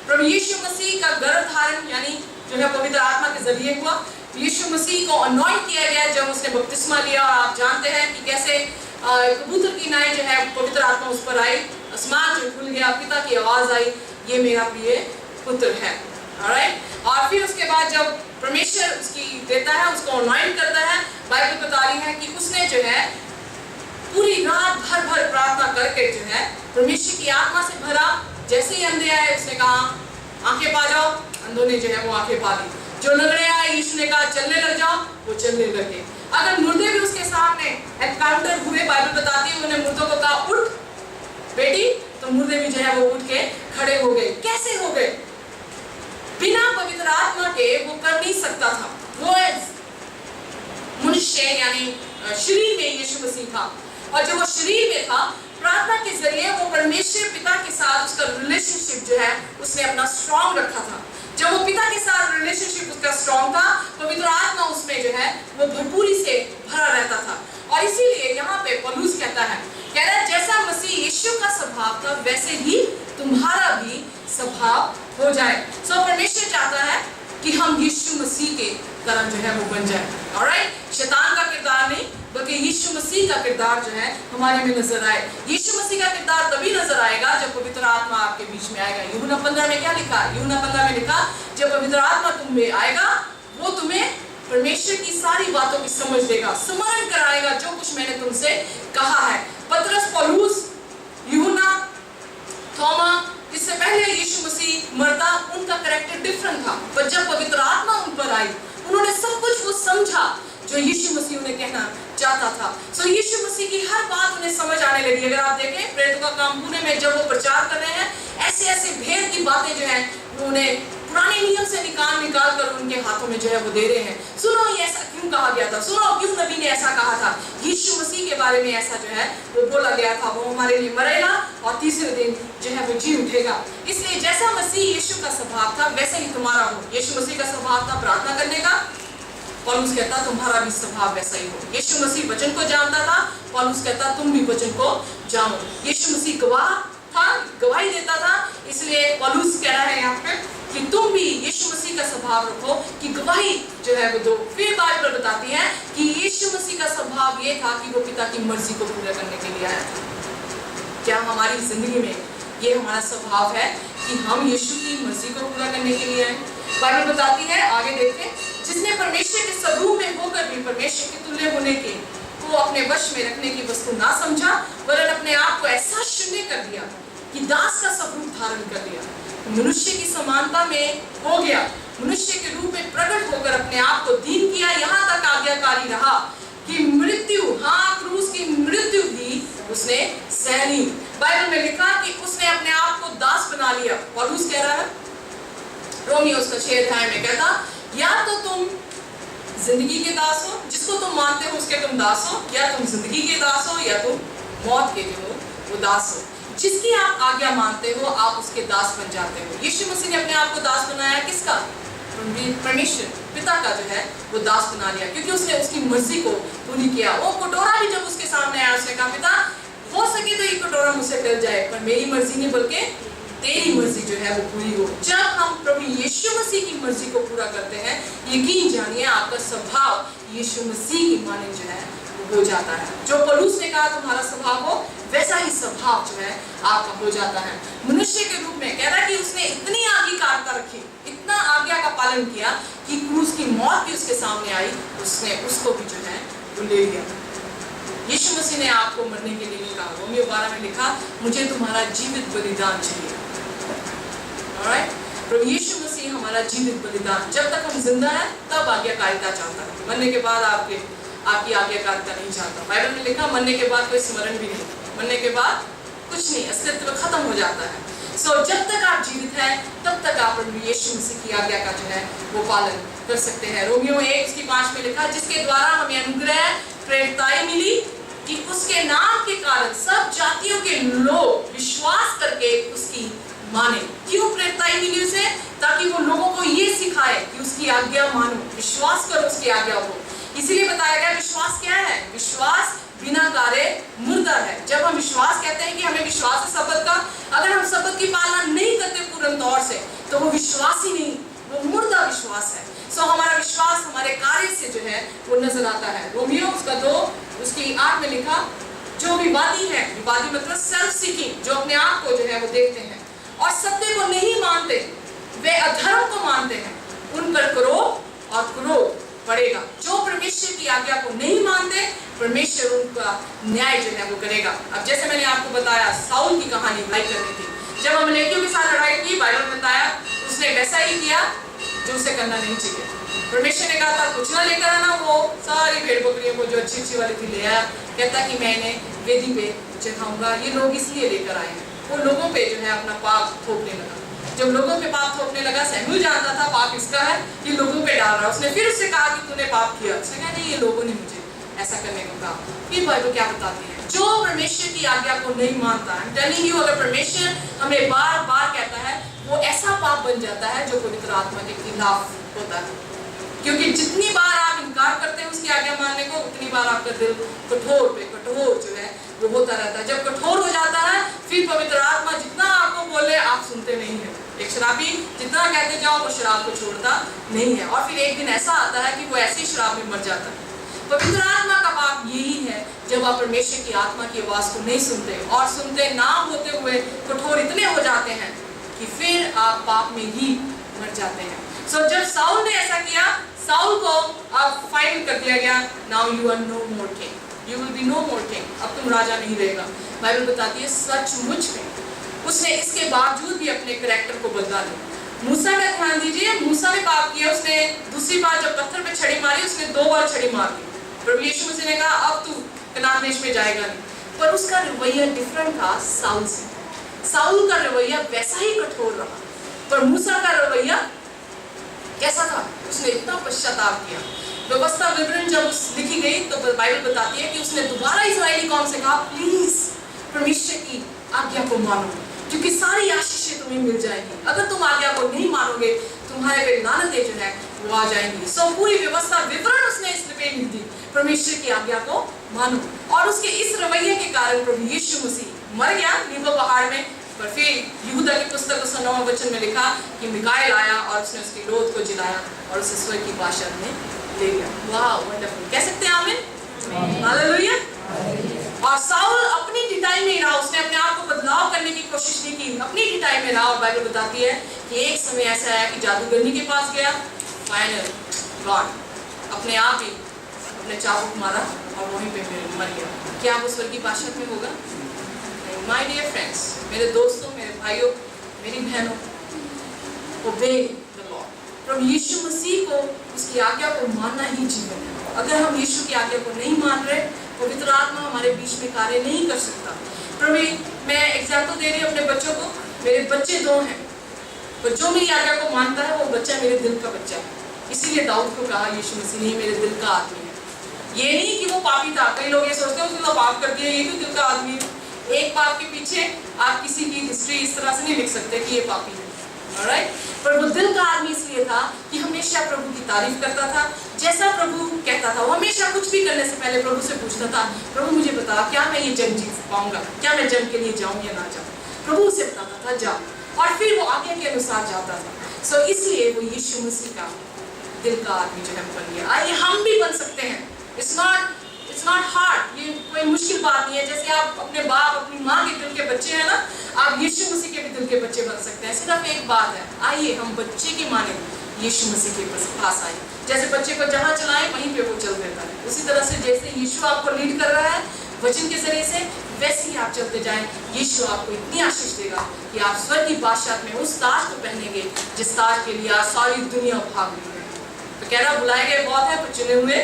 प्रभु यीशु मसीह का गर्भ धारण यानी जो है पवित्र आत्मा के जरिए हुआ। यीशु मसीह को अनॉइंट किया गया जब उसने बपतिस्मा लिया, और आप जानते हैं कि कैसे कबूतर की नाई जो है पवित्र आत्मा उस पर आई, आसमान जो खुल गया, पिता की आवाज आई, ये मेरा प्रिय पुत्र है। ऑलराइट, और फिर उसके बाद जब परमेश्वर उसकी देता है, उसको अनॉइंट करता है, बाइबल बता रही है कि उसने जो है पूरी रात भर प्रार्थना करके जो है परमेश्वर की आत्मा से भरा। जैसे ही अंधे आए उसने कहा आंखें पा जाओ, अंधों ने जो है वो आंखें पा ली। जो लंगड़े आए, यीशु ने कहा चलने लग जाओ, वो चलने लगे। अगर मुर्दे भी उसके सामने एनकाउंटर हुए, बाइबल बताती है उन्होंने मुर्दों को कहा उठ बेटी, तो मुर्दे भी जो है वो उठ के खड़े हो गए। कैसे हो गए? बिना पवित्र आत्मा के वो कर नहीं सकता था। वो मनुष्य यानी शरीर में यीशु मसीह था, और जब वो शरीर में था, प्रार्थना के जरिए वो परमेश्वर पिता के साथ उसका रिलेशनशिप जो है उसने अपना स्ट्रॉन्ग रखा था। जब वो पिता के साथ रिलेशनशिप उसका स्ट्रॉन्ग था, पवित्र आत्मा उसमें जो है वो भरपूरी से भरा रहता था। और इसीलिए यहाँ पे पौलुस कहता है जैसा मसीह यीशु का स्वभाव था वैसे ही तुम्हारा भी स्वभाव हो जाए। परमेश्वर चाहता है कि हम यीशु मसीह के तरह जो है वो बन जाए। ऑलराइट, शैतान का किरदार नहीं बल्कि यीशु मसीह का किरदार जो है हमारे में नजर आए। यीशु मसीह का किरदार तभी नजर आएगा जब पवित्र आत्मा आपके बीच में आएगा। यूहन्ना 15 में क्या लिखा? यूहन्ना 15 में लिखा, जब पवित्र आत्मा तुम में आएगा वो तुम्हें परमेश्वर की सारी बातों की समझ देगा, स्मरण कराएगा जो कुछ मैंने तुमसे कहा है। पतरस, पौलुस, यूहन्ना, थोमा, इससे पहले यीशु मसीह मरता, उनका कैरेक्टर डिफरेंट था, पर जब पवित्र आत्मा उन पर आई उन्होंने सब कुछ वो समझा जो यीशु मसीह उन्हें कहना चाहता था। यीशु मसीह की हर बात उन्हें समझ आने लगी। अगर आप देखें प्रेरितों का काम पुणे में जब वो प्रचार कर रहे हैं, ऐसे ऐसे भेद की बातें जो है वो उन्हें पुराने नियम से निकाल कर उनके हाथों में जो है वो दे रहे हैं। सुनो ये ऐसा क्यों कहा गया था, सुनो क्यों नबी ने ऐसा कहा था, यीशु मसीह के बारे में ऐसा जो है वो बोला गया था, वो हमारे लिए मरेगा और तीसरे दिन जो है वो जी उठेगा। इसलिए जैसा मसीह यीशु का स्वभाव था वैसे ही तुम्हारा हो। यीशु मसीह का स्वभाव था प्रार्थना करने का, पौलुस कहता तुम्हारा भी स्वभाव वैसा ही हो। यीशु मसीह वचन को जानता था, पौलुस कहता तुम भी वचन को जानो। यीशु मसीह गवाह था, गवाही देता था, इसलिए पौलुस कह रहा है यहाँ पे कि तुम भी यीशु मसीह का स्वभाव रखो कि गवाही जो है वो दो। फिर बाइबल बताती है कि यीशु मसीह का स्वभाव ये था कि वो पिता की मर्जी को पूरा करने के लिए आया था। क्या हमारी जिंदगी में ये हमारा स्वभाव है कि हम यीशु की मर्जी को पूरा करने के लिए आए? बाइबल बताती है, आगे देखते, जिसने परमेश्वर के स्वरूप में होकर भी परमेश्वर के तुल्य होने के को अपने वश में रखने की वस्तु ना समझा, वरन अपने आप को ऐसा शून्य कर दिया कि दास का स्वरूप धारण कर लिया, मनुष्य की समानता में हो गया, मनुष्य के रूप में प्रकट होकर अपने आप को दीन किया, यहाँ तक आज्ञाकारी रहा कि मृत्यु, हाँ क्रूस की मृत्यु भी उसने सह ली। बाइबल में लिखा कि उसने अपने आप को दास बना लिया। पौलुस कह रहा है रोमियो उसका 6 अध्याय में कहता, या तो तुम जिंदगी के दास हो, जिसको तुम मानते हो उसके तुम दास हो, या तुम जिंदगी के दास हो या तुम मौत के जो हो वो दास हो। जिसकी आप आज्ञा मानते हो आप उसके दास बन जाते हो। यीशु मसीह ने अपने आप को दास बनाया, किसका? परमेश्वर पिता का जो है वो दास बना लिया, क्योंकि उसने उसकी मर्जी को पूरी किया। वो कटोरा भी जब उसके सामने आया उसने कहा पिता हो सके तो ये कटोरा मुझसे टल जाए, पर मेरी मर्जी नहीं बल्कि तेरी मर्जी जो है वो पूरी हो। जब हम प्रभु यीशु मसीह की मर्जी को पूरा करते हैं, यकीन जानिए आपका स्वभाव यीशु मसीह की माने जो है वो हो जाता है। जो पौलुस ने कहा तुम्हारा स्वभाव हो, वैसा ही स्वभाव जो है आपका हो जाता है। मनुष्य के रूप में कह रहा है कि उसने इतनी आज्ञाकारिता रखी, इतना आज्ञा का पालन किया कि क्रूस की मौत भी उसके सामने आई, उसने उसको भी जो है वो ले लिया। यीशु मसीह ने आपको मरने के लिए नहीं कहा। रोमियो 12 में लिखा, मुझे तुम्हारा जीवित बलिदान चाहिए। ऑलराइट, प्रभु यीशु मसीह हमारा जीवित बलिदान, जब तक हम जिंदा हैं तब आज्ञाकारिता चाहता है, मरने के बाद आपकी आज्ञाकारिता नहीं चाहता। बाइबल में लिखा मरने के बाद कोई स्मरण भी नहीं, मरने के बाद कुछ नहीं, अस्तित्व खत्म हो जाता है। जब तक आप जीवित हैं तब तक आप प्रभु यीशु मसीह की आज्ञा का जो है वो पालन कर सकते हैं। रोमियो 1:5 में लिखा, जिसके द्वारा हमें अनुग्रह प्रेरिताई मिली कि उसके नाम के कारण सब जातियों के लोग विश्वास करके उसकी माने। क्यों प्रेरिताई मिली उसे? ताकि वो लोगों को ये सिखाए कि उसकी आज्ञा मानो, विश्वास करो उसकी आज्ञा को। इसीलिए बताया गया विश्वास क्या है? विश्वास बिना कार्य मुर्दा है। जब हम विश्वास कहते हैं कि हमें विश्वास है शब्द का, अगर हम शब्द की पालना नहीं करते पूर्ण तौर से तो वो विश्वास ही नहीं, वो मुर्दा विश्वास है। हमारा विश्वास हमारे कार्य से जो है वो नजर आता है। रोमियो 2:8 में लिखा, जो विवादी है, विवादी मतलब सेल्फ सीकिंग, जो अपने आप को जो है वो देखते हैं और सत्य को नहीं मानते, वे अधर्म को मानते हैं, उन पर क्रोध और क्रोध पड़ेगा। जो परमेश्वर की आज्ञा को नहीं मानते, परमेश्वर उनका न्याय जो है वो करेगा। अब जैसे मैंने आपको बताया साउल की कहानी लड़ाई करनी थी, जब अमलेकियों के साथ लड़ाई की, बाइबल बताया उसने वैसा ही किया जो उसे करना नहीं चाहिए। परमेश्वर ने कहा था कुछ ना लेकर आना, वो सारी भेड़ बकरियों को जो अच्छी अच्छी वाली थी ले आया। कहता कि मैं इन्हें वेदी पे चढ़ाऊंगा। ये लोग इसलिए लेकर आए हैं। वो लोगों पे जो है अपना पाप थोपने लगा। जब लोगों पे पाप थोपने लगा, सैमुअल जानता था पाप इसका है, ये लोगों पे डाल रहा है। उसने फिर उससे कहा कि तूने पाप किया। उसने कहा नहीं, ये लोगों ने मुझे ऐसा करने को कहा। फिर बाइबल क्या बताती है, जो परमेश्वर की आज्ञा को नहीं मानता, I'm telling you, अगर परमेश्वर हमें बार बार कहता है, वो ऐसा पाप बन जाता है जो पवित्र आत्मा के खिलाफ होता है। क्योंकि जितनी बार आप इनकार करते हैं उसकी आज्ञा मानने को, उतनी बार आपका दिल कठोर पे कठोर जो है वो होता रहता है। जब कठोर हो जाता है, फिर पवित्र आत्मा जितना आपको बोले आप सुनते नहीं है। एक शराबी जितना कहते जाओ वो शराब को छोड़ता नहीं है, और फिर एक दिन ऐसा आता है कि वो ऐसी शराब में मर जाता है। पवित्र आत्मा का पाप यही है, जब आप परमेश्वर की आत्मा की आवाज को नहीं सुनते, और सुनते ना होते हुए कठोर इतने हो जाते हैं कि फिर आप पाप में ही मर जाते हैं। सो जब साउल ने ऐसा किया, साउल को अब फाइन कर दिया गया। Now you are no more king, you will be no more king, अब तुम राजा नहीं रहेगा। बाइबल बताती है सचमुच में उसने इसके बावजूद भी अपने कैरेक्टर को बदला लिया। मूसा का ध्यान दीजिए, मूसा ने पाप किया। उसने दूसरी बार जब पत्थर पे छड़ी मारी, उसने 2 बार छड़ी मार दी। प्रभु यीशु मसीह ने कहा अब तू कनान देश में जाएगा नहीं। पर उसका रवैया डिफरेंट था साउल से। साउल का रवैया वैसा ही कठोर रहा, पर मूसा का रवैया कैसा था? उसने इतना पश्चाताप किया। व्यवस्था विवरण जब लिखी गई तो बाइबल बताती है कि उसने दोबारा इस्राएली कौम से कहा, प्लीज परमेश्वर की आज्ञा को मानो, क्योंकि सारी आशीषें तुम्हें मिल जाएगी। अगर तुम आज्ञा को नहीं मानोगे, तुम्हारे पे लानतें जो है वो आ जाएंगी। सो पूरी व्यवस्था विवरण उसने इस पे लिख दी, परमेश्वर की आज्ञा को मानो। और उसके इस रवैये के कारण प्रभु यीशु मसीह मर गया नीबो पहाड़ में। पर फिर यहूदा की पुस्तक उसका 9वां वचन में लिखा कि मिकाएल आया और उसने उसकी लोथ को जिलाया और उसे स्वर्ग की बादशाह में ले गया। वाह, वंडरफुल। कह सकते हैं आमीन, हालेलुया। और साउल अपनी ढिठाई में रहा, उसने अपने आप को बदलाव करने की कोशिश नहीं की, अपनी ढिठाई में रहा। और बाइबल बताती है कि एक समय ऐसा आया कि जादूगरनी के पास गया, फाइनल गॉड अपने आप ही अपने चाबुक मारा और वहीं पे मर गया। क्या वो स्वर्ग की बादशाह में होगा? माय डियर फ्रेंड्स, मेरे दोस्तों, मेरे भाइयों, मेरी बहनों, ओबे द लॉर्ड। प्रभु यीशु मसीह को, उसकी आज्ञा को मानना ही जीवन है। अगर हम यीशु की आज्ञा को नहीं मान रहे, पवित्र आत्मा हमारे बीच में कार्य नहीं कर सकता। प्रभु, मैं एग्जाम्पल दे रही हूँ अपने बच्चों को। मेरे बच्चे 2 हैं, पर जो मेरी आज्ञा को मानता है वो बच्चा मेरे दिल का बच्चा है। इसीलिए दाऊद को कहा यीशु मसीह ने मेरे दिल का आदमी है। ये नहीं कि वो पापी था। कई लोग ये सोचते हैं उसने तो पाप कर दिया, ये क्यों दिल का आदमी है। एक पाप के पीछे आप किसी की हिस्ट्री इस तरह से नहीं लिख सकते कि ये पापी है, ऑलराइट। पर वो दिल का आदमी इसलिए था कि हमेशा प्रभु की तारीफ करता था। जैसा प्रभु कहता था, वो हमेशा कुछ भी करने से पहले प्रभु से पूछता था, प्रभु मुझे बता क्या मैं ये जंग जीत पाऊंगा, क्या मैं जंग के लिए जाऊं या ना जाऊं। प्रभु उसे बताता था जा, और फिर वो आज्ञा के अनुसार जाता था। सो इसलिए वो यीशु मसीह का दिल का आदमी जो है बन गया। आइए हम भी बन सकते हैं। इट्स नॉट हार्ड, ये कोई मुश्किल बात नहीं है। जैसे आप अपने बाप, अपनी माँ के दिल के बच्चे हैं ना, आप यीशु मसीह के भी दिल के बच्चे बन सकते हैं। सिर्फ एक बात है, आइए हम बच्चे की माने यीशु मसीह के पास आए। जैसे बच्चे को जहाँ चलाएं वहीं पे वो चल देता है, उसी तरह से जैसे यीशु आपको लीड कर रहा है वचन के जरिए से, वैसे ही आप चलते जाएं। यीशु आपको इतनी आशीष देगा कि आप स्वर्ग की बादशाह में उस ताज को पहनेंगे जिस ताज के लिए आज सारी दुनिया भाग रही है। तो कह रहा बुलाए गए बहुत है, पर चुने हुए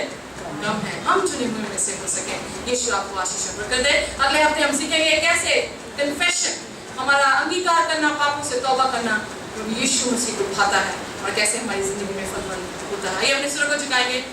कम है। हम चुने हुए में से हो सके। यीशु आपको आशीष कर दे। अगले हफ्ते हम सीखेंगे कैसे कन्फेशन, हमारा अंगीकार करना, पापों से तौबा करना प्रभु यीशु मसीह को भाता है, और कैसे हमारी जिंदगी में फलवंत होता है। ये अपने सिर को झुकाएंगे।